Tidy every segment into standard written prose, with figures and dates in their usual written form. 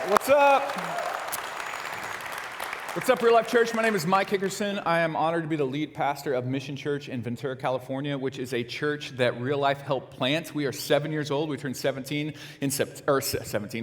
What's up? What's up, Real Life Church? My name is Mike Hickerson. I am honored to be the lead pastor of Mission Church in Ventura, California, which is a church that Real Life helped plant. We are 7 years old. We turned 17 in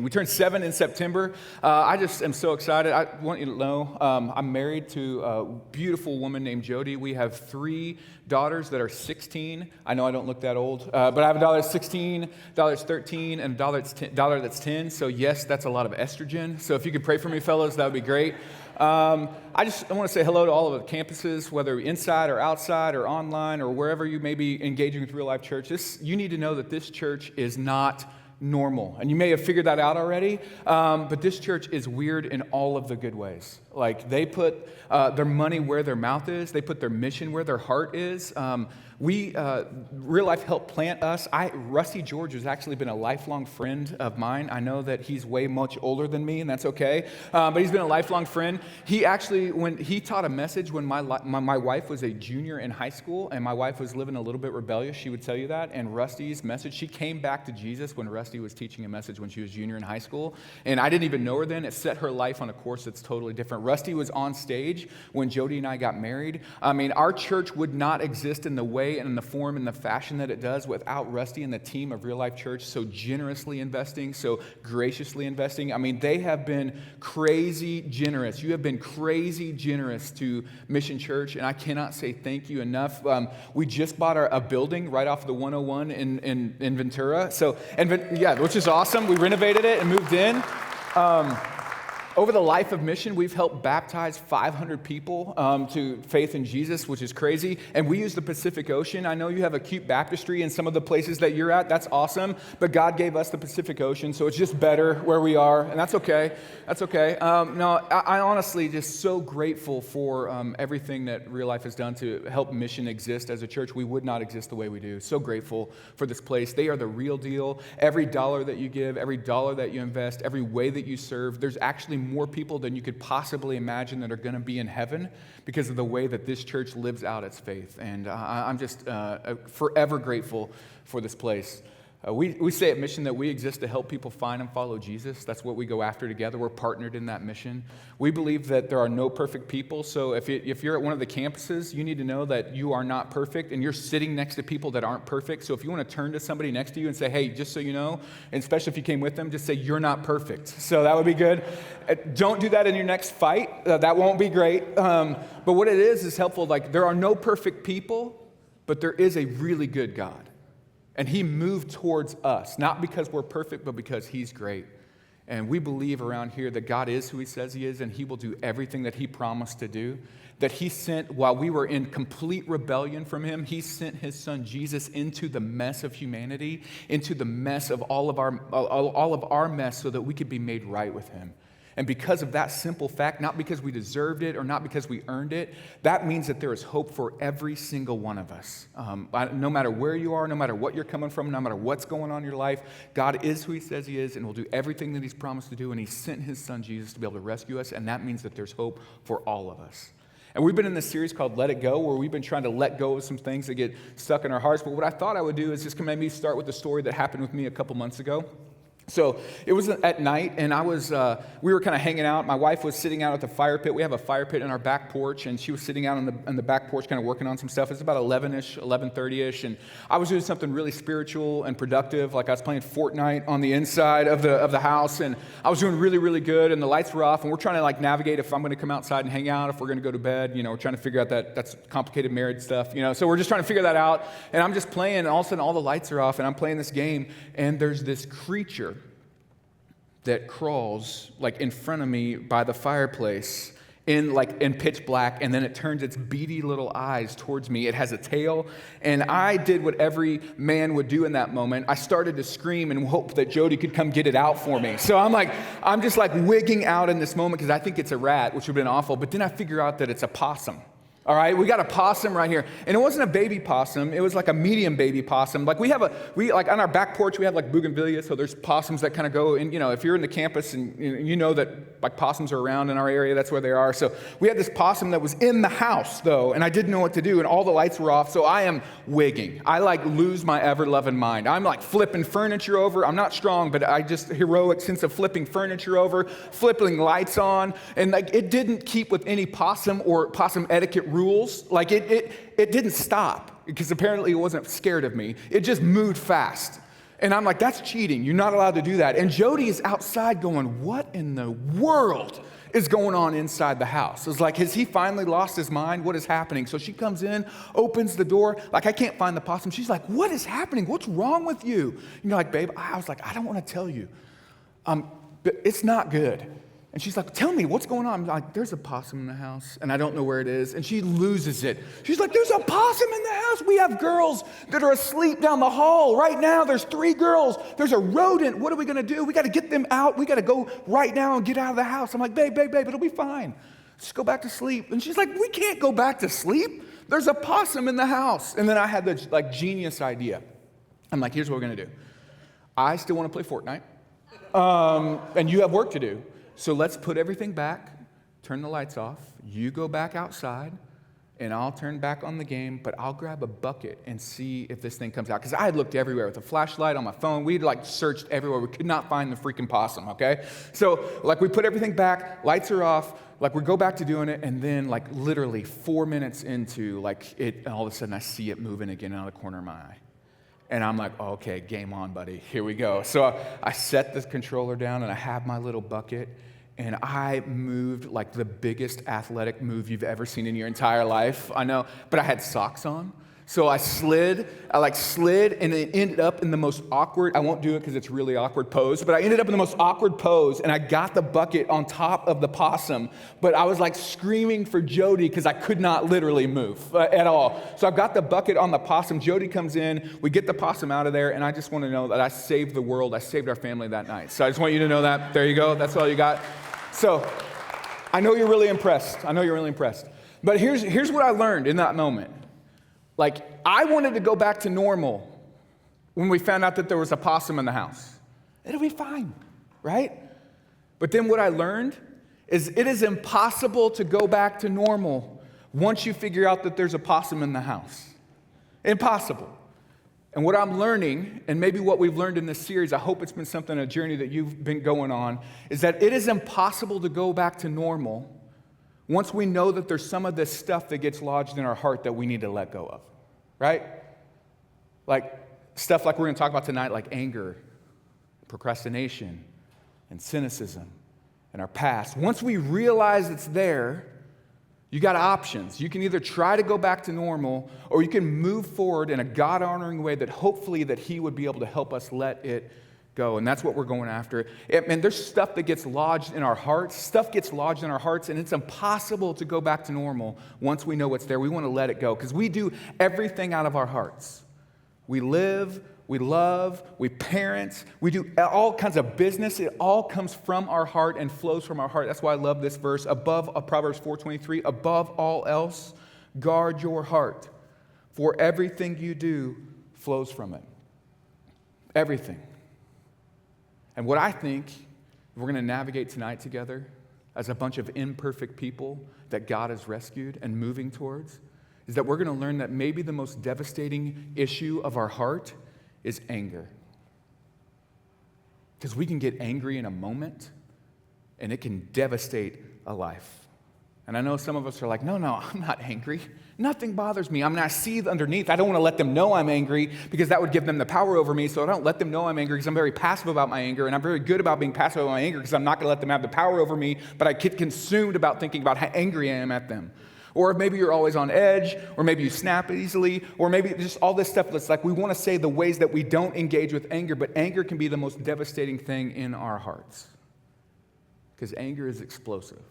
We turned 7 in September. I just am so excited. I want you to know I'm married to a beautiful woman named Jody. We have 3 daughters that are 16. I know I don't look that old, but I have a daughter that's 16, daughter that's 13, and a daughter that's 10. So yes, that's a lot of estrogen. So if you could pray for me, fellas, that would be great. I want to say hello to all of the campuses, whether inside or outside or online or wherever you may be engaging with Real Life Church. You need to know that this church is not normal. And you may have figured that out already, but this church is weird in all of the good ways. Like, they put their money where their mouth is. They put their mission where their heart is. Real Life helped plant us. Rusty George has actually been a lifelong friend of mine. I know that he's way much older than me, and that's okay, but he's been a lifelong friend. He actually, when he taught a message when my wife was a junior in high school, and my wife was living a little bit rebellious, she would tell you that, and Rusty's message, she came back to Jesus when Rusty was teaching a message when she was junior in high school, and I didn't even know her then. It set her life on a course that's totally different. Rusty was on stage when Jody and I got married. I mean, our church would not exist in the way and in the form and the fashion that it does without Rusty and the team of Real Life Church so generously investing, so graciously investing. I mean, they have been crazy generous. You have been crazy generous to Mission Church, and I cannot say thank you enough. We just bought a building right off the 101 in Ventura, which is awesome. We renovated it and moved in. Over the life of Mission, we've helped baptize 500 people to faith in Jesus, which is crazy. And we use the Pacific Ocean. I know you have a cute baptistry in some of the places that you're at. That's awesome. But God gave us the Pacific Ocean, so it's just better where we are. And that's okay. That's okay. I honestly just so grateful for everything that Real Life has done to help Mission exist as a church. We would not exist the way we do. So grateful for this place. They are the real deal. Every dollar that you give, every dollar that you invest, every way that you serve, there's actually more people than you could possibly imagine that are going to be in heaven because of the way that this church lives out its faith. And I'm just forever grateful for this place. We say at Mission that we exist to help people find and follow Jesus. That's what we go after together. We're partnered in that mission. We believe that there are no perfect people. So if you're at one of the campuses, you need to know that you are not perfect, and you're sitting next to people that aren't perfect. So if you want to turn to somebody next to you and say, hey, just so you know, and especially if you came with them, just say, you're not perfect. So that would be good. Don't do that in your next fight. That won't be great. But what it is helpful. Like, there are no perfect people, but there is a really good God. And he moved towards us, not because we're perfect, but because he's great. And we believe around here that God is who he says he is, and he will do everything that he promised to do. That he sent, while we were in complete rebellion from him, he sent his son Jesus into the mess of humanity, into the mess of all of our mess, so that we could be made right with him. And because of that simple fact, not because we deserved it or not because we earned it, that means that there is hope for every single one of us. No matter where you are, no matter what you're coming from, no matter what's going on in your life, God is who he says he is and will do everything that he's promised to do. And he sent his son Jesus to be able to rescue us, and that means that there's hope for all of us. And we've been in this series called Let It Go, where we've been trying to let go of some things that get stuck in our hearts. But what I thought I would do is just maybe start with the story that happened with me a couple months ago. So it was at night, and we were kind of hanging out. My wife was sitting out at the fire pit. We have a fire pit in our back porch, and she was sitting out on the back porch kind of working on some stuff. It's about 11-ish, 11:30-ish, and I was doing something really spiritual and productive, like I was playing Fortnite on the inside of the house, and I was doing really, really good, and the lights were off, and we're trying to navigate if I'm going to come outside and hang out, if we're going to go to bed. We're trying to figure out that's complicated marriage stuff, so we're just trying to figure that out, and I'm just playing, and all of a sudden all the lights are off, and I'm playing this game, and there's this creature that crawls in front of me by the fireplace in pitch black, and then it turns its beady little eyes towards me. It has a tail, and I did what every man would do in that moment. I started to scream and hope that Jody could come get it out for me. So I'm just wigging out in this moment because I think it's a rat, which would have been awful, but then I figure out that it's a possum. All right, we got a possum right here. And it wasn't a baby possum, it was like a medium baby possum. Like we like on our back porch, we have like bougainvillea, so there's possums that kind of go, and if you're in the campus and you know that like possums are around in our area, that's where they are. So we had this possum that was in the house though, and I didn't know what to do, and all the lights were off, so I am wigging. I like lose my ever-loving mind. I'm like flipping furniture over. I'm not strong, but I just heroic sense of flipping furniture over, flipping lights on, and like it didn't keep with any possum or possum etiquette rules. Like it didn't stop because apparently it wasn't scared of me. It just moved fast. And I'm like, that's cheating. You're not allowed to do that. And Jody is outside going, what in the world is going on inside the house? It's like, has he finally lost his mind? What is happening? So she comes in, opens the door. Like, I can't find the possum. She's like, what is happening? What's wrong with you? Like, babe, I was like, I don't want to tell you. But it's not good. And she's like, tell me, what's going on? I'm like, there's a possum in the house, and I don't know where it is. And she loses it. She's like, there's a possum in the house. We have girls that are asleep down the hall. Right now, there's 3 girls. There's a rodent. What are we going to do? We got to get them out. We got to go right now and get out of the house. I'm like, babe, it'll be fine. Just go back to sleep. And she's like, we can't go back to sleep. There's a possum in the house. And then I had the genius idea. I'm like, here's what we're going to do. I still want to play Fortnite, and you have work to do. So let's put everything back, turn the lights off, you go back outside, and I'll turn back on the game, but I'll grab a bucket and see if this thing comes out. Because I had looked everywhere with a flashlight on my phone. We'd searched everywhere. We could not find the freaking possum, okay? So we put everything back, lights are off, we go back to doing it, and then literally 4 minutes into it, and all of a sudden I see it moving again out of the corner of my eye. And I'm like, okay, game on, buddy. Here we go. So I set the controller down, and I have my little bucket, and I moved like the biggest athletic move you've ever seen in your entire life. I know, but I had socks on. So I slid, and it ended up in the most awkward, I won't do it because it's really awkward pose, but I ended up in the most awkward pose, and I got the bucket on top of the possum, but I was screaming for Jody because I could not literally move at all. So I've got the bucket on the possum. Jody comes in, we get the possum out of there, and I just want to know that I saved the world. I saved our family that night. So I just want you to know that. There you go. That's all you got. So I know you're really impressed. But here's what I learned in that moment. I wanted to go back to normal when we found out that there was a possum in the house. It'll be fine, right? But then what I learned is it is impossible to go back to normal once you figure out that there's a possum in the house. Impossible. And what I'm learning, and maybe what we've learned in this series, I hope it's been something, a journey that you've been going on, is that it is impossible to go back to normal once we know that there's some of this stuff that gets lodged in our heart that we need to let go of, right? Stuff we're going to talk about tonight, like anger, procrastination, and cynicism, and our past. Once we realize it's there, you got options. You can either try to go back to normal, or you can move forward in a God-honoring way that hopefully that He would be able to help us let it go. And that's what we're going after. And there's stuff that gets lodged in our hearts. Stuff gets lodged in our hearts, and it's impossible to go back to normal once we know what's there. We want to let it go because we do everything out of our hearts. We live, we love, we parent, we do all kinds of business. It all comes from our heart and flows from our heart. That's why I love this verse. Proverbs 4:23, above all else, guard your heart, for everything you do flows from it. Everything. And what I think we're going to navigate tonight together as a bunch of imperfect people that God has rescued and moving towards is that we're going to learn that maybe the most devastating issue of our heart is anger. Because we can get angry in a moment, and it can devastate a life. And I know some of us are like, no, I'm not angry. Nothing bothers me. I seethe underneath. I don't want to let them know I'm angry because that would give them the power over me, so I don't let them know I'm angry because I'm very passive about my anger, and I'm very good about being passive about my anger because I'm not going to let them have the power over me, but I get consumed about thinking about how angry I am at them. Or maybe you're always on edge, or maybe you snap easily, or maybe just all this stuff that's we want to say the ways that we don't engage with anger, but anger can be the most devastating thing in our hearts because anger is explosive.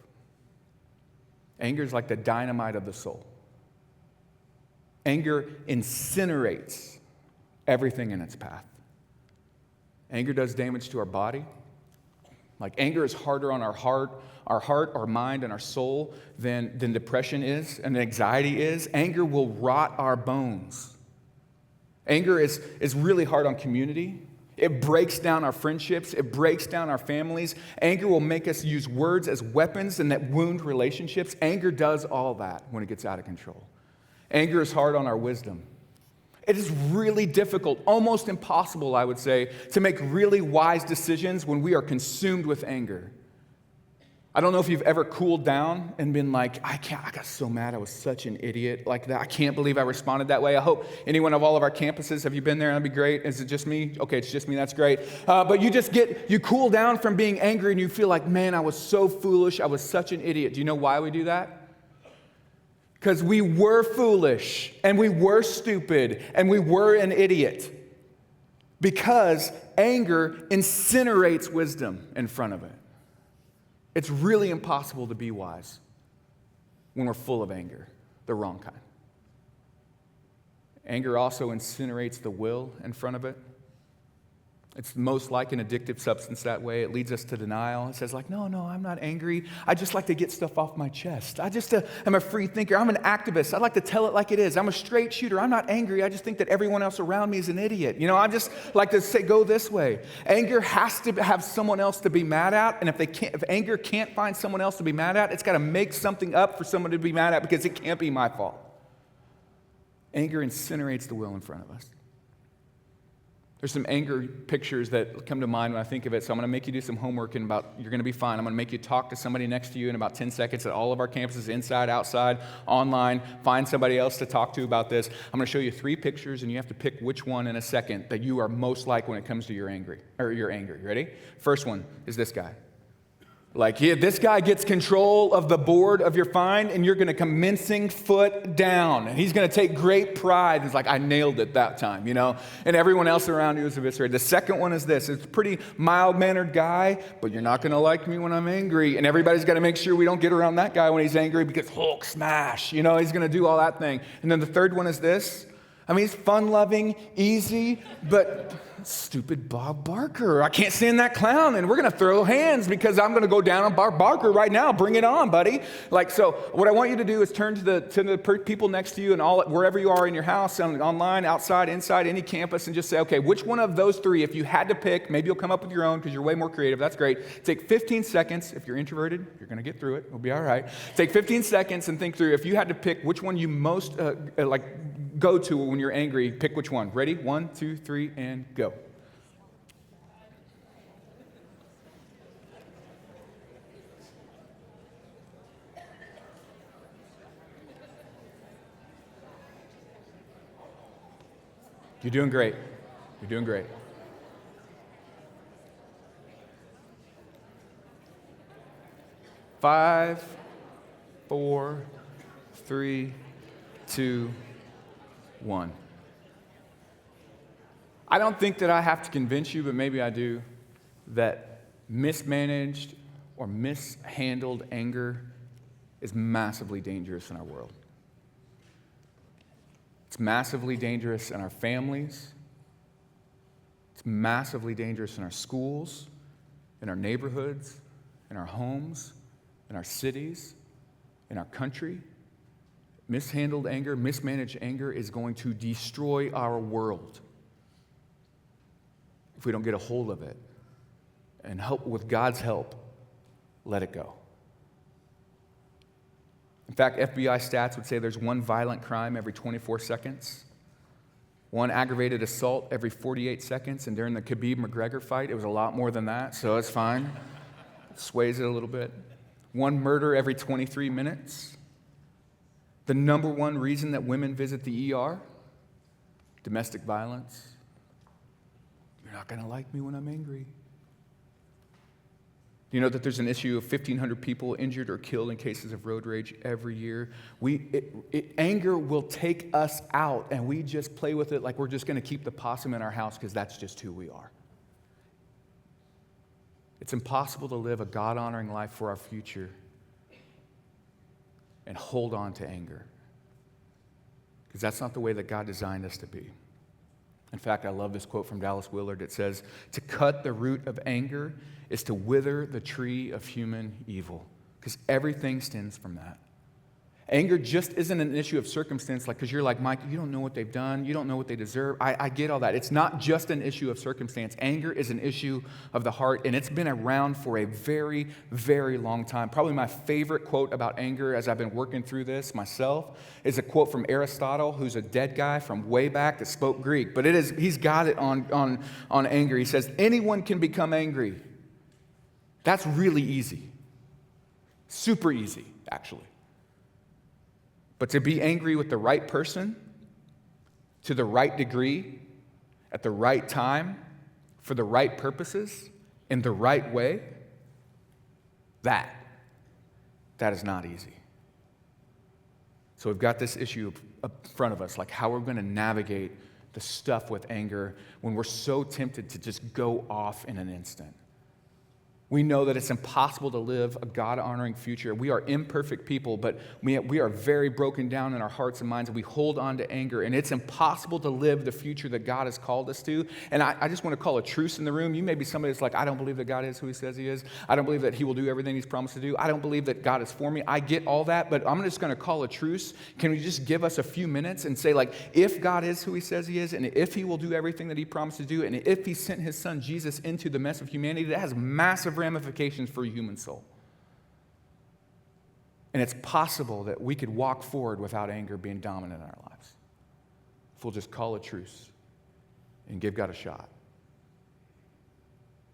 Anger is like the dynamite of the soul. Anger incinerates everything in its path. Anger does damage to our body. Like anger is harder on our heart, our mind, and our soul than depression is and anxiety is. Anger will rot our bones. Anger is really hard on community. It breaks down our friendships. It breaks down our families. Anger will make us use words as weapons and that wound relationships. Anger does all that when it gets out of control. Anger is hard on our wisdom. It is really difficult, almost impossible, I would say, to make really wise decisions when we are consumed with anger. I don't know if you've ever cooled down and been like, I got so mad, I was such an idiot like that. I can't believe I responded that way. I hope anyone of all of our campuses, have you been there? That'd be great. Is it just me? Okay, it's just me, that's great. But you cool down from being angry and you feel like, man, I was so foolish, I was such an idiot. Do you know why we do that? Because we were foolish, and we were stupid, and we were an idiot. Because anger incinerates wisdom in front of it. It's really impossible to be wise when we're full of anger, the wrong kind. Anger also incinerates the will in front of it. It's most like an addictive substance that way. It leads us to denial. It says like, no, I'm not angry. I just like to get stuff off my chest. I'm a free thinker. I'm an activist. I like to tell it like it is. I'm a straight shooter. I'm not angry. I just think that everyone else around me is an idiot. I just like to say, go this way. Anger has to have someone else to be mad at. And if anger can't find someone else to be mad at, it's got to make something up for someone to be mad at because it can't be my fault. Anger incinerates the will in front of us. There's some anger pictures that come to mind when I think of it, so I'm going to make you do some homework and you're going to be fine. I'm going to make you talk to somebody next to you in about 10 seconds at all of our campuses, inside, outside, online. Find somebody else to talk to about this. I'm going to show you 3 pictures, and you have to pick which one in a second that you are most like when it comes to your anger. You ready? First one is this guy. This guy gets control of the board of your find, and you're going to come mincing foot down. And he's going to take great pride. He's like, I nailed it that time, And everyone else around you is eviscerated. The second one is this. It's a pretty mild-mannered guy, but you're not going to like me when I'm angry. And everybody's got to make sure we don't get around that guy when he's angry because Hulk smash. He's going to do all that thing. And then the third one is this. He's fun-loving, easy, but stupid Bob Barker. I can't stand that clown, and we're going to throw hands because I'm going to go down on Bob Barker right now. Bring it on, buddy. So what I want you to do is turn to the people next to you and wherever you are in your house, online, outside, inside, any campus, and just say, okay, which one of those 3, if you had to pick, maybe you'll come up with your own because you're way more creative. That's great. Take 15 seconds. If you're introverted, you're going to get through it. We'll be all right. Take 15 seconds and think through if you had to pick which one you most go to when you're angry. Pick which one. Ready? 1, 2, 3, and go. You're doing great. You're doing great. Five, 4, 3, 2, 1. I don't think that I have to convince you, but maybe I do, that mismanaged or mishandled anger is massively dangerous in our world. It's massively dangerous in our families. It's massively dangerous in our schools, in our neighborhoods, in our homes, in our cities, in our country. Mishandled anger, mismanaged anger is going to destroy our world if we don't get a hold of it and help with God's help, let it go. In fact, FBI stats would say there's 1 violent crime every 24 seconds, 1 aggravated assault every 48 seconds, and during the Khabib-McGregor fight, it was a lot more than that, so it's fine. It sways it a little bit. 1 murder every 23 minutes. The number 1 reason that women visit the ER, domestic violence. You're not going to like me when I'm angry. Do you know that there's an issue of 1,500 people injured or killed in cases of road rage every year? Anger will take us out, and we just play with it like we're just going to keep the possum in our house because that's just who we are. It's impossible to live a God-honoring life for our future and hold on to anger, because that's not the way that God designed us to be. In fact, I love this quote from Dallas Willard. It says, "To cut the root of anger is to wither the tree of human evil," because everything stems from that. Anger just isn't an issue of circumstance, like, because you're like, Mike, you don't know what they've done. You don't know what they deserve. I get all that. It's not just an issue of circumstance. Anger is an issue of the heart, and it's been around for a very, very long time. Probably my favorite quote about anger as I've been working through this myself is a quote from Aristotle, who's a dead guy from way back that spoke Greek. But he's got it on anger. He says, anyone can become angry. That's really easy. Super easy, actually. But to be angry with the right person, to the right degree, at the right time, for the right purposes, in the right way, that is not easy. So we've got this issue up front of us, like how we're going to navigate the stuff with anger when we're so tempted to just go off in an instant. We know that it's impossible to live a God-honoring future. We are imperfect people, but we are very broken down in our hearts and minds, and we hold on to anger, and it's impossible to live the future that God has called us to. And I just want to call a truce in the room. You may be somebody that's like, I don't believe that God is who he says he is. I don't believe that he will do everything he's promised to do. I don't believe that God is for me. I get all that, but I'm just going to call a truce. Can we just give us a few minutes and say, like, if God is who he says he is, and if he will do everything that he promised to do, and if he sent his son Jesus into the mess of humanity, that has massive ramifications for a human soul. And it's possible that we could walk forward without anger being dominant in our lives if we'll just call a truce and give God a shot.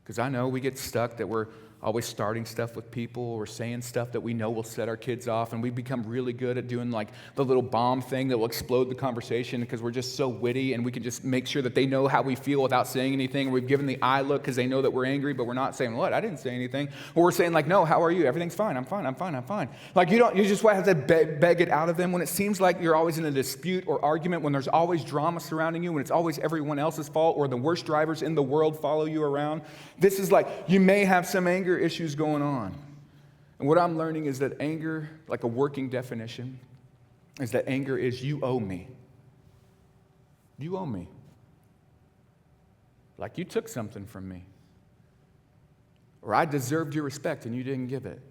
Because I know we get stuck that we're always starting stuff with people or saying stuff that we know will set our kids off, and we become really good at doing like the little bomb thing that will explode the conversation because we're just so witty, and we can just make sure that they know how we feel without saying anything. We've given the eye look because they know that we're angry, but we're not saying, what? I didn't say anything. Or we're saying like, no, how are you? Everything's fine. I'm fine. Like you just have to beg it out of them when it seems like you're always in a dispute or argument, when there's always drama surrounding you, when it's always everyone else's fault, or the worst drivers in the world follow you around. This is like, you may have some anger issues going on. And what I'm learning is that anger, like a working definition, is that anger is you owe me. You owe me. Like you took something from me. Or I deserved your respect and you didn't give it.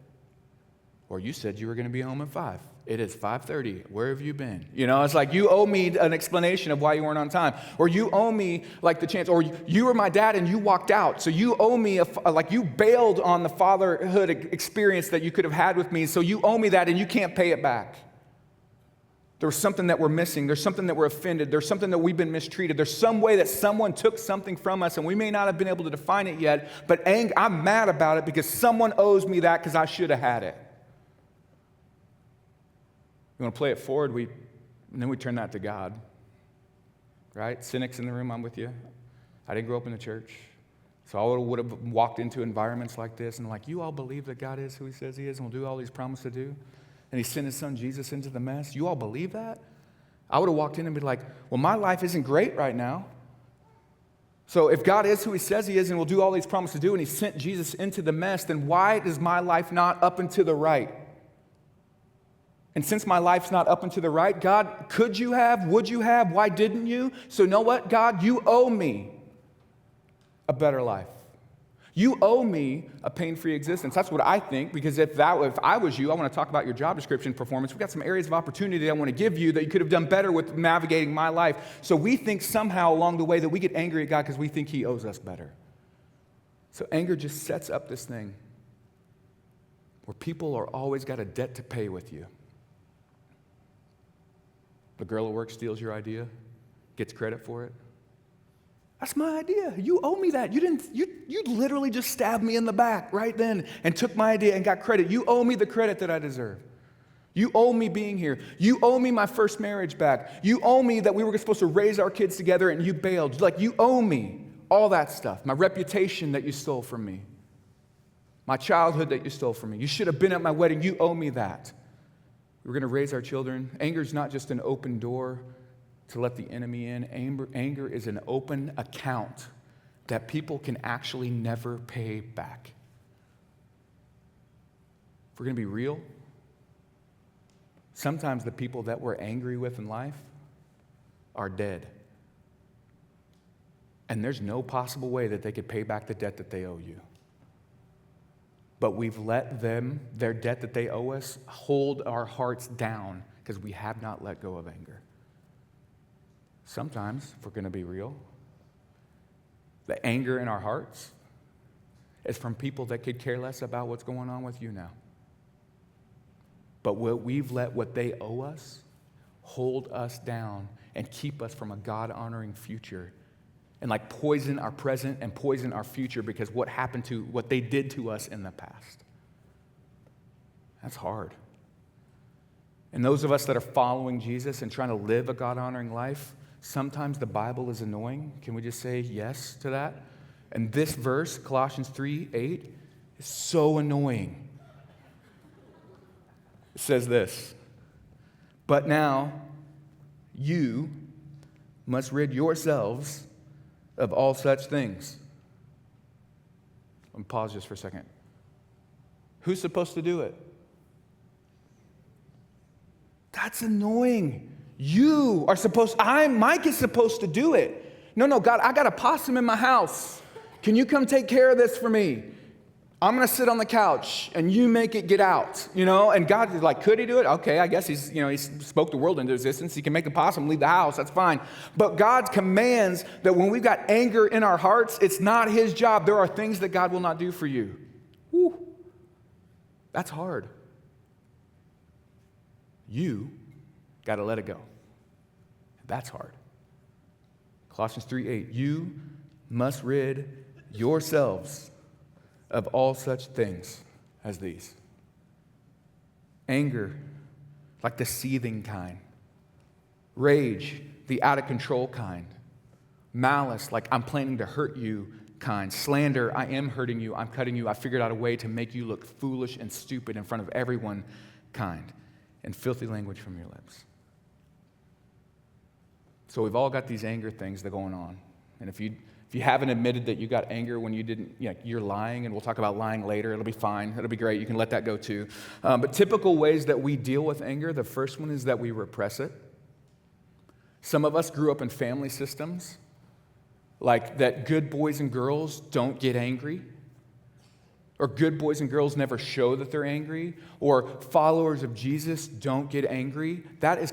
Or you said you were going to be home at 5. It is 5:30. Where have you been? You know, it's like you owe me an explanation of why you weren't on time. Or you owe me like the chance. Or you were my dad and you walked out. So you owe me, like you bailed on the fatherhood experience that you could have had with me. So you owe me that and you can't pay it back. There was something that we're missing. There's something that we're offended. There's something that we've been mistreated. There's some way that someone took something from us and we may not have been able to define it yet. But I'm mad about it because someone owes me that because I should have had it. You want to play it forward, and then we turn that to God, right? Cynics in the room, I'm with you. I didn't grow up in the church, so I would have walked into environments like this and like, you all believe that God is who he says he is and will do all he's promised to do? And he sent his son Jesus into the mess? You all believe that? I would have walked in and been like, well, my life isn't great right now. So if God is who he says he is and will do all he's promised to do, and he sent Jesus into the mess, then why is my life not up and to the right? And since my life's not up and to the right, God, could you have? Would you have? Why didn't you? So you know what, God? You owe me a better life. You owe me a pain-free existence. That's what I think, because if I was you, I want to talk about your job description performance. We've got some areas of opportunity I want to give you that you could have done better with navigating my life. So we think somehow along the way that we get angry at God because we think he owes us better. So anger just sets up this thing where people are always got a debt to pay with you. The girl at work steals your idea, gets credit for it. That's my idea. You owe me that. You literally just stabbed me in the back right then and took my idea and got credit. You owe me the credit that I deserve. You owe me being here. You owe me my first marriage back. You owe me that we were supposed to raise our kids together and you bailed. Like, you owe me all that stuff. My reputation that you stole from me. My childhood that you stole from me. You should have been at my wedding. You owe me that. We're going to raise our children. Anger is not just an open door to let the enemy in. Anger is an open account that people can actually never pay back. If we're going to be real, sometimes the people that we're angry with in life are dead. And there's no possible way that they could pay back the debt that they owe you. But we've let them, their debt that they owe us, hold our hearts down because we have not let go of anger. Sometimes, if we're going to be real, the anger in our hearts is from people that could care less about what's going on with you now. But we've let what they owe us hold us down and keep us from a God-honoring future, and like poison our present and poison our future because what they did to us in the past. That's hard. And those of us that are following Jesus and trying to live a God-honoring life, sometimes the Bible is annoying. Can we just say yes to that? And this verse, Colossians 3:8, is so annoying. It says this, "But now you must rid yourselves of all such things." Let me pause just for a second. Who's supposed to do it? That's annoying. Mike is supposed to do it. No, God, I got a possum in my house. Can you come take care of this for me? I'm going to sit on the couch and you make it get out, And God is like, could he do it? Okay, I guess he spoke the world into existence. He can make the possum leave the house. That's fine. But God commands that when we've got anger in our hearts, it's not his job. There are things that God will not do for you. Whew. That's hard. You got to let it go. That's hard. Colossians 3:8, "You must rid yourselves of all such things as these." Anger, like the seething kind. Rage, the out of control kind. Malice, like I'm planning to hurt you kind. Slander, I am hurting you, I'm cutting you, I figured out a way to make you look foolish and stupid in front of everyone kind. And filthy language from your lips. So we've all got these anger things that are going on. And if you haven't admitted that you got anger when you didn't, you're lying, and we'll talk about lying later. It'll be fine. It'll be great. You can let that go too. But typical ways that we deal with anger, the first one is that we repress it. Some of us grew up in family systems like that good boys and girls don't get angry, or good boys and girls never show that they're angry, or followers of Jesus don't get angry.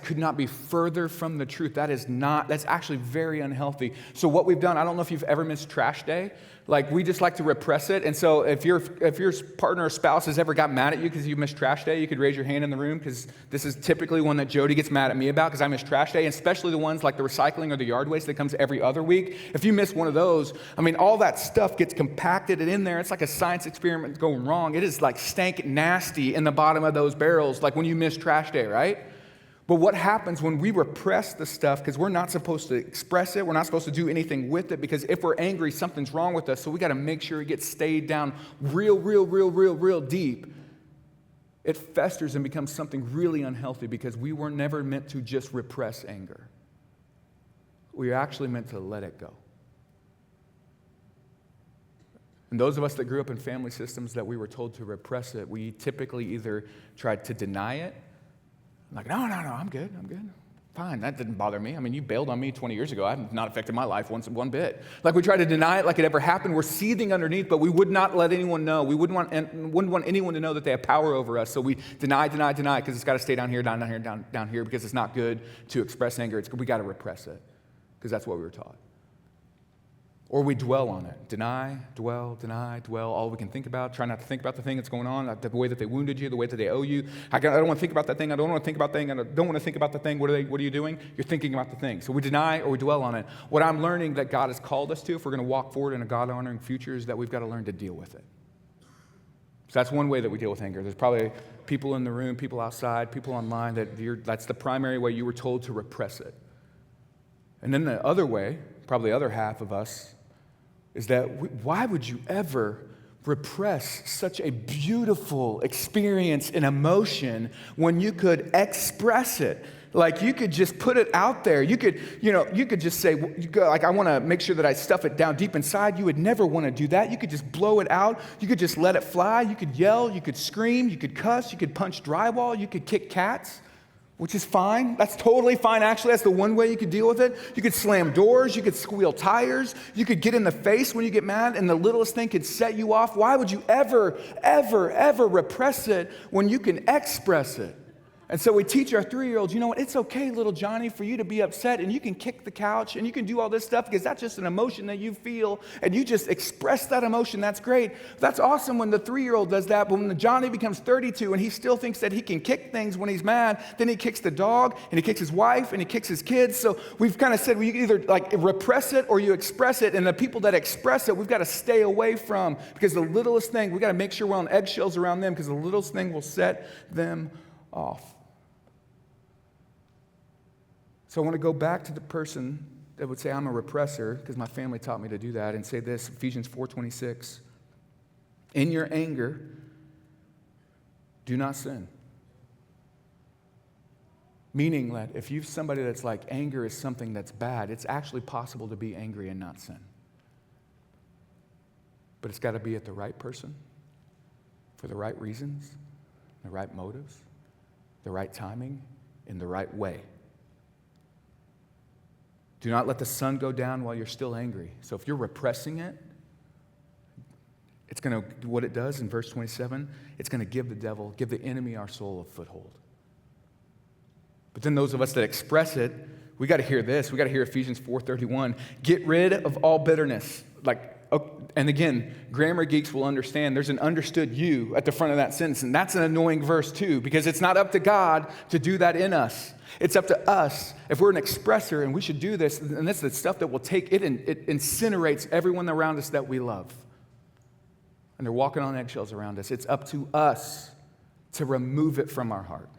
Could not be further from the truth. That's actually very unhealthy. So what we've done, I don't know if you've ever missed trash day. Like, we just like to repress it. And so if your partner or spouse has ever got mad at you because you missed trash day, you could raise your hand in the room, because this is typically one that Jody gets mad at me about because I miss trash day, and especially the ones like the recycling or the yard waste that comes every other week. If you miss one of those, all that stuff gets compacted and in there. It's like a science experiment going wrong. It is like stank nasty in the bottom of those barrels, like when you miss trash day, right? But what happens when we repress the stuff, because we're not supposed to express it, we're not supposed to do anything with it, because if we're angry, something's wrong with us, so we got to make sure it gets stayed down real deep. It festers and becomes something really unhealthy, because we were never meant to just repress anger. We are actually meant to let it go. And those of us that grew up in family systems that we were told to repress it, we typically either tried to deny it. Like, no, I'm good. Fine, that didn't bother me. You bailed on me 20 years ago. I've not affected my life one bit. Like, we tried to deny it like it ever happened. We're seething underneath, but we would not let anyone know. We wouldn't want anyone to know that they have power over us. So we deny, because it's got to stay down here, down here, because it's not good to express anger. We got to repress it, because that's what we were taught. Or we dwell on it. Deny, dwell, all we can think about. Try not to think about the thing that's going on, the way that they wounded you, the way that they owe you. I don't want to think about that thing. I don't want to think about that thing. I don't want to think about the thing. What are you doing? You're thinking about the thing. So we deny or we dwell on it. What I'm learning that God has called us to, if we're going to walk forward in a God-honoring future, is that we've got to learn to deal with it. So that's one way that we deal with anger. There's probably people in the room, people outside, people online, that's the primary way you were told to repress it. And then the other way, probably the other half of us, is that why would you ever repress such a beautiful experience and emotion when you could express it? Like, you could just put it out there. You could just say, like, I want to make sure that I stuff it down deep inside. You would never want to do that. You could just blow it out. You could just let it fly. You could yell. You could scream. You could cuss. You could punch drywall. You could kick cats. which is fine. That's totally fine. Actually, that's the one way you could deal with it. You could slam doors. You could squeal tires. You could get in the face when you get mad, and the littlest thing could set you off. Why would you ever, ever, ever repress it when you can express it? And so we teach our 3-year-olds, you know what, it's okay, little Johnny, for you to be upset, and you can kick the couch, and you can do all this stuff because that's just an emotion that you feel, and you just express that emotion. That's great. That's awesome when the 3-year-old does that, but when the Johnny becomes 32 and he still thinks that he can kick things when he's mad, then he kicks the dog, and he kicks his wife, and he kicks his kids. So we've kind of said, well, you can either repress it or you express it, and the people that express it, we've got to stay away from, because the littlest thing, we've got to make sure we're on eggshells around them, because the littlest thing will set them off. So I want to go back to the person that would say, I'm a repressor, because my family taught me to do that, and say this, Ephesians 4:26. In your anger, do not sin. Meaning that if you're somebody that's like, anger is something that's bad, it's actually possible to be angry and not sin. But it's got to be at the right person, for the right reasons, the right motives, the right timing, in the right way. Do not let the sun go down while you're still angry. So if you're repressing it, it's going to, what it does in verse 27, it's going to give the enemy our soul a foothold. But then those of us that express it, we got to hear this. We got to hear Ephesians 4:31. Get rid of all bitterness. And again, grammar geeks will understand there's an understood you at the front of that sentence. And that's an annoying verse too, because it's not up to God to do that in us. It's up to us. If we're an expressor, and we should do this, and this is the stuff that will take it, and it incinerates everyone around us that we love. And they're walking on eggshells around us. It's up to us to remove it from our heart.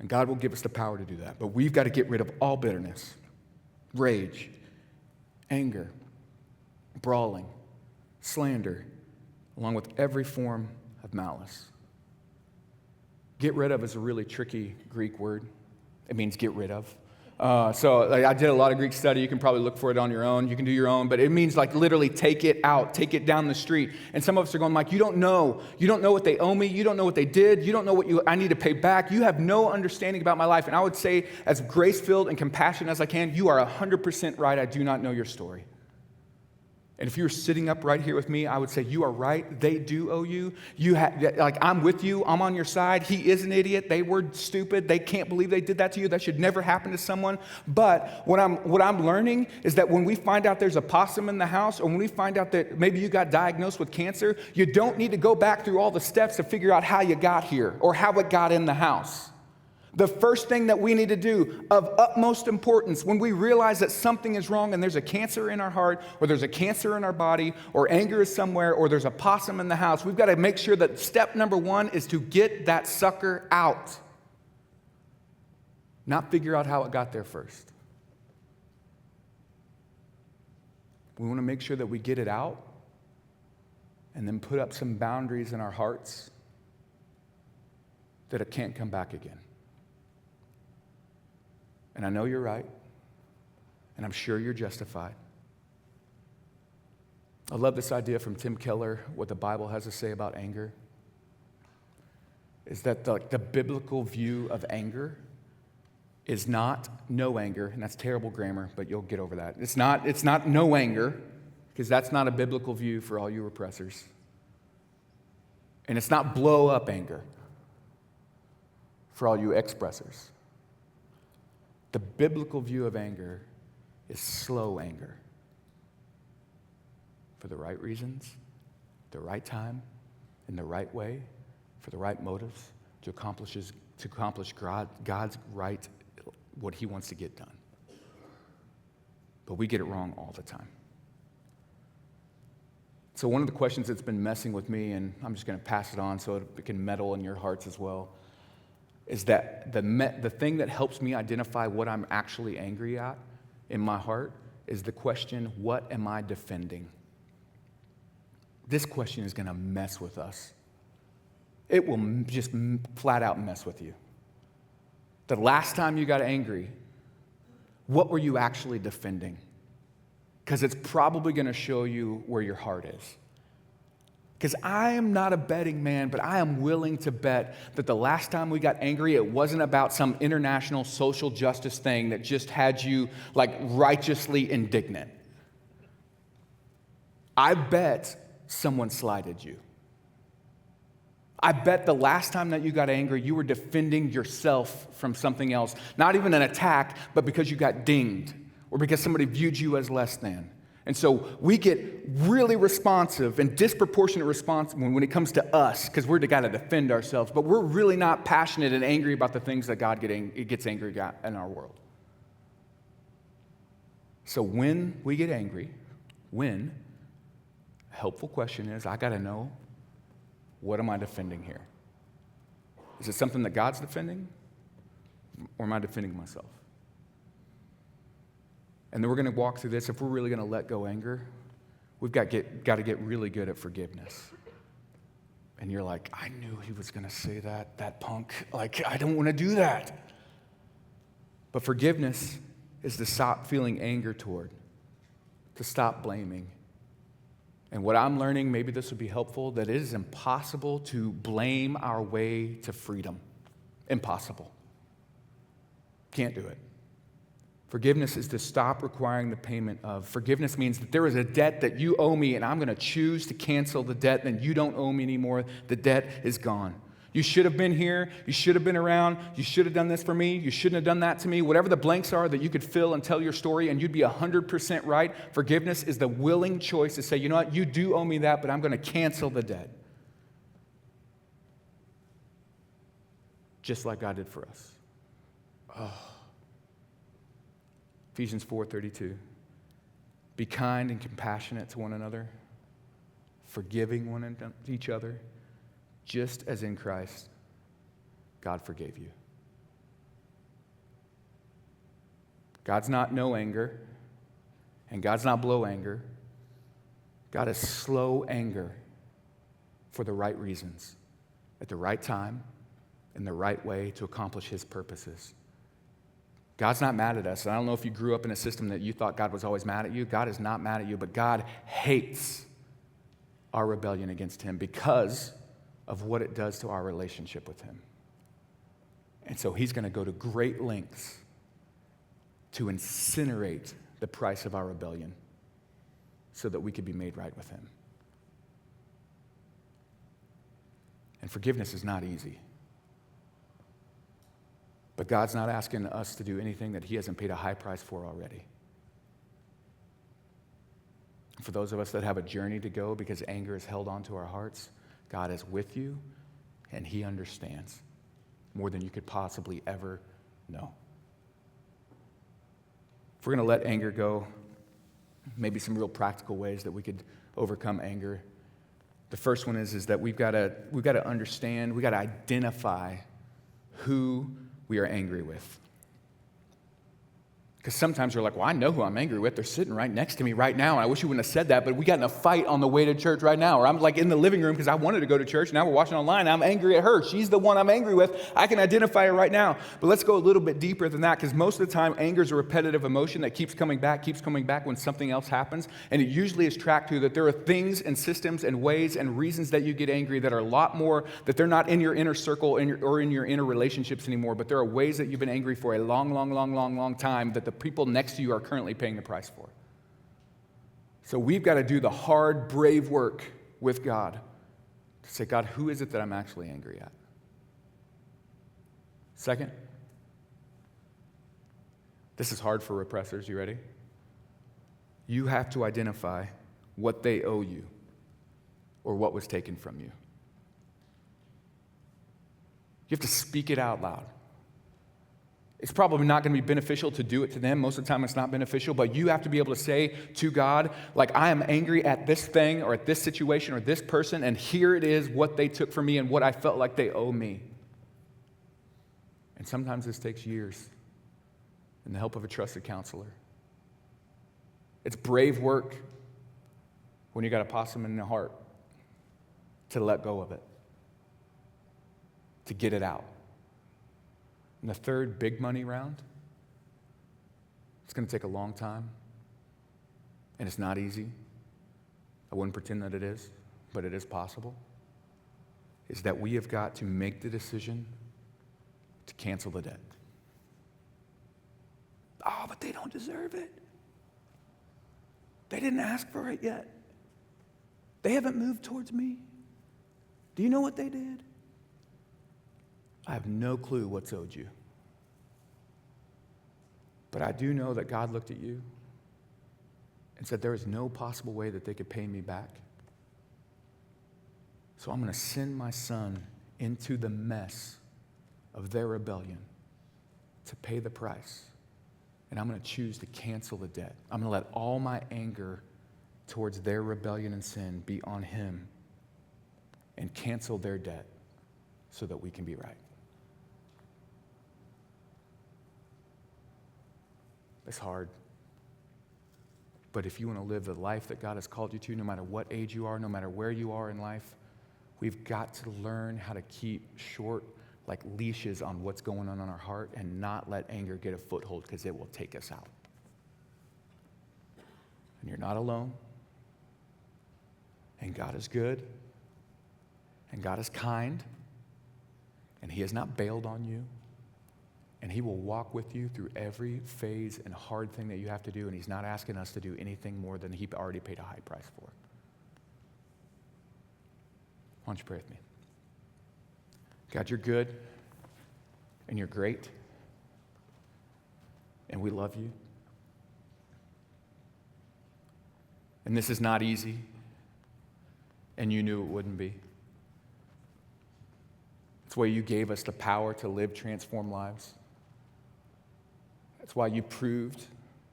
And God will give us the power to do that. But we've got to get rid of all bitterness, rage, anger, brawling, slander, along with every form of malice. Get rid of is a really tricky Greek word. It means get rid of. I did a lot of Greek study. You can probably look for it on your own. You can do your own. But it means literally take it out, take it down the street. And some of us are going, Mike, you don't know. You don't know what they owe me. You don't know what they did. You don't know what I need to pay back. You have no understanding about my life. And I would say, as grace-filled and compassionate as I can, you are 100% right. I do not know your story. And if you were sitting up right here with me, I would say, you are right. They do owe you. I'm with you. I'm on your side. He is an idiot. They were stupid. They can't believe they did that to you. That should never happen to someone. But what I'm learning is that when we find out there's a possum in the house, or when we find out that maybe you got diagnosed with cancer, you don't need to go back through all the steps to figure out how you got here or how it got in the house. The first thing that we need to do, of utmost importance, when we realize that something is wrong and there's a cancer in our heart, or there's a cancer in our body, or anger is somewhere, or there's a possum in the house, we've got to make sure that step number one is to get that sucker out. Not figure out how it got there first. We want to make sure that we get it out and then put up some boundaries in our hearts that it can't come back again. And I know you're right, and I'm sure you're justified. I love this idea from Tim Keller, what the Bible has to say about anger, is that the biblical view of anger is not no anger, and that's terrible grammar, but you'll get over that. It's not no anger, because that's not a biblical view for all you repressors. And it's not blow up anger for all you expressors. The biblical view of anger is slow anger. For the right reasons, the right time, in the right way, for the right motives, to accomplish God's right, what he wants to get done. But we get it wrong all the time. So one of the questions that's been messing with me, and I'm just going to pass it on so it can meddle in your hearts as well, is that the thing that helps me identify what I'm actually angry at in my heart is the question, what am I defending? This question is going to mess with us. It will just flat out mess with you. The last time you got angry, what were you actually defending? Because it's probably going to show you where your heart is. Because I am not a betting man, but I am willing to bet that the last time we got angry, it wasn't about some international social justice thing that just had you like righteously indignant. I bet someone slighted you. I bet the last time that you got angry, you were defending yourself from something else. Not even an attack, but because you got dinged or because somebody viewed you as less than. And so we get really responsive and disproportionate response when it comes to us, because we're the guy to defend ourselves, but we're really not passionate and angry about the things that God gets angry at in our world. So when we get angry, a helpful question is, I got to know, what am I defending here? Is it something that God's defending, or am I defending myself? And then we're going to walk through this. If we're really going to let go anger, we've got to get really good at forgiveness. And you're like, I knew he was going to say that punk. Like, I don't want to do that. But forgiveness is to stop feeling anger toward, to stop blaming. And what I'm learning, maybe this would be helpful, that it is impossible to blame our way to freedom. Impossible. Can't do it. Forgiveness is to stop requiring the payment of. Forgiveness means that there is a debt that you owe me, and I'm going to choose to cancel the debt, then you don't owe me anymore. The debt is gone. You should have been here. You should have been around. You should have done this for me. You shouldn't have done that to me. Whatever the blanks are that you could fill and tell your story, and you'd be 100% right. Forgiveness is the willing choice to say, you know what, you do owe me that, but I'm going to cancel the debt. Just like God did for us. Oh. Ephesians 4:32. Be kind and compassionate to one another, forgiving each other, just as in Christ God forgave you. God's not no anger, and God's not blow anger. God is slow anger for the right reasons, at the right time, in the right way to accomplish his purposes. God's not mad at us. I don't know if you grew up in a system that you thought God was always mad at you. God is not mad at you, but God hates our rebellion against him because of what it does to our relationship with him. And so he's going to go to great lengths to incinerate the price of our rebellion so that we could be made right with him. And forgiveness is not easy. But God's not asking us to do anything that he hasn't paid a high price for already. For those of us that have a journey to go because anger is held onto our hearts, God is with you, and he understands more than you could possibly ever know. If we're going to let anger go, maybe some real practical ways that we could overcome anger. The first one is that we've got to understand, we've got to identify who we are angry with. Because sometimes we're like, well, I know who I'm angry with. They're sitting right next to me right now. And I wish you wouldn't have said that, but we got in a fight on the way to church right now. Or I'm like in the living room because I wanted to go to church. Now we're watching online. I'm angry at her. She's the one I'm angry with. I can identify her right now. But let's go a little bit deeper than that, because most of the time, anger is a repetitive emotion that keeps coming back when something else happens. And it usually is tracked to that there are things and systems and ways and reasons that you get angry that are a lot more, that they're not in your inner circle or in your inner relationships anymore, but there are ways that you've been angry for a long time that the people next to you are currently paying the price for. So we've got to do the hard, brave work with God to say, God, who is it that I'm actually angry at? Second, this is hard for repressors. You ready? You have to identify what they owe you or what was taken from you. You have to speak it out loud. It's probably not going to be beneficial to do it to them. Most of the time it's not beneficial, but you have to be able to say to God, like, I am angry at this thing or at this situation or this person, and here it is what they took from me and what I felt like they owe me. And sometimes this takes years and the help of a trusted counselor. It's brave work when you got a possum in the heart to let go of it, to get it out. And the third big money round, it's going to take a long time, and it's not easy. I wouldn't pretend that it is. but it is possible, is that we have got to make the decision to cancel the debt. Oh, but they don't deserve it. They didn't ask for it yet. They haven't moved towards me. Do you know what they did? I have no clue what's owed you. But I do know that God looked at you and said, there is no possible way that they could pay me back. So I'm going to send my son into the mess of their rebellion to pay the price. And I'm going to choose to cancel the debt. I'm going to let all my anger towards their rebellion and sin be on him and cancel their debt so that we can be right. It's hard. But if you want to live the life that God has called you to, no matter what age you are, no matter where you are in life, we've got to learn how to keep short, like leashes on what's going on in our heart and not let anger get a foothold because it will take us out. And you're not alone. And God is good. And God is kind. And He has not bailed on you. And He will walk with you through every phase and hard thing that you have to do. And He's not asking us to do anything more than He already paid a high price for. Why don't you pray with me? God, you're good. And you're great. And we love you. And this is not easy. And you knew it wouldn't be. It's why you gave us the power to live transformed lives. That's why you proved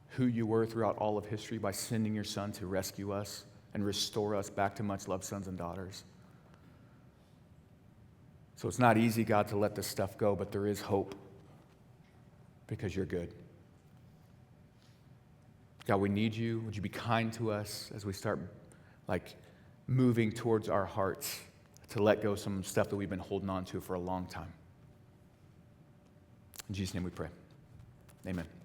who you were throughout all of history by sending your Son to rescue us and restore us back to much-loved sons and daughters. So it's not easy, God, to let this stuff go, but there is hope because you're good. God, we need you. Would you be kind to us as we start moving towards our hearts to let go of some stuff that we've been holding on to for a long time. In Jesus' name we pray. Amen.